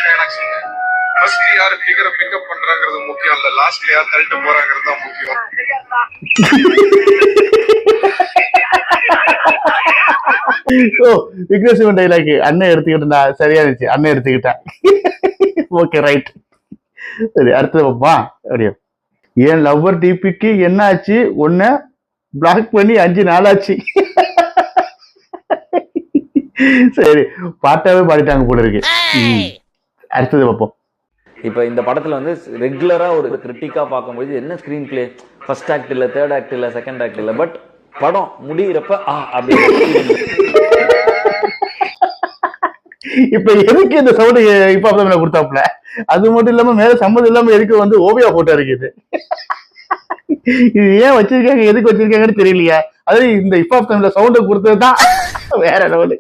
Dialogues first யார் ஃபிகரை pickup பண்றாங்கிறது முக்கியம் இல்ல, லாஸ்ட்ல யார் தள்ளிட்டு போறாங்கிறது தான் முக்கியம். ஓ விக்னேஷ் டைலாக் அண்ணன் எடுத்துக்கிட்டா சரியா இருந்துச்சு, அண்ணன் எடுத்துக்கிட்டேன். Okay right. சரி அடுத்தது பாப்பா. அப்படியே என் லவ்வர் டிபிக்கு என்ன ஆச்சு, ஒன்னு பிளாக் பண்ணி 5 நாள் ஆச்சு. சரி பாட்டாவே பாடிட்டாங்க போல இருக்கு. அடுத்தது பார்ப்போம். இப்போ இந்த படத்துல வந்து ரெகுலரா ஒரு கிரிட்டிக்கா பார்க்கும்போது என்ன ஸ்கிரீன் பிளே, ஃபர்ஸ்ட் ஆக்ட் இல்ல, தேர்ட் ஆக்ட் இல்ல, செகண்ட் ஆக்ட் இல்ல, பட் படம் முடிகிறப்ப அப்படி. இப்ப எதுக்கு இந்த சவுண்ட் இப்ப கொடுத்தாப்புல, அது மட்டும் இல்லாம மேல சம்மதம் இல்லாம எதுக்கு வந்து ஓவியா போட்டோ இருக்குது. இது ஏன் வச்சிருக்காங்க, எதுக்கு வச்சிருக்காங்கன்னு தெரியலையா. அது இந்த இப்ப சவுண்ட கொடுத்ததுதான் வேற லெவலு.